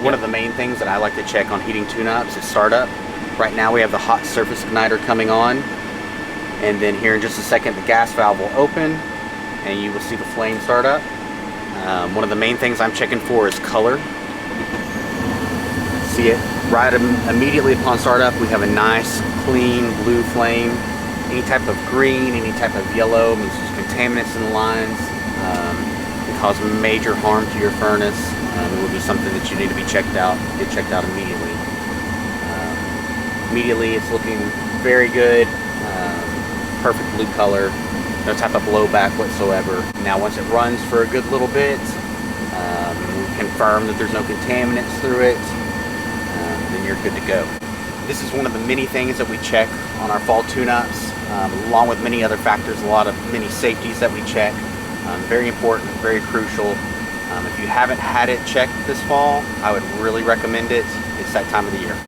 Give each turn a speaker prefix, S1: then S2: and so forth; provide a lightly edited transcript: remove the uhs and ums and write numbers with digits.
S1: One of the main things that I like to check on heating tune-ups is startup. Right now we have the hot surface igniter coming on, and then here in just a second the gas valve will open and you will see the flame start up. One of the main things I'm checking for is color. See it right immediately upon startup, we have a nice clean blue flame. Any type of green, any type of yellow means there's contaminants in the lines. Can cause major harm to your furnace. It will be something that you need to be checked out. Get checked out immediately. Immediately, it's looking very good. Perfect blue color. No type of blowback whatsoever. Now, once it runs for a good little bit, confirm that there's no contaminants through it, then you're good to go. This is one of the many things that we check on our fall tune-ups, along with many other factors, many safeties that we check. Very important, very crucial. If you haven't had it checked this fall, I would really recommend it. It's that time of the year.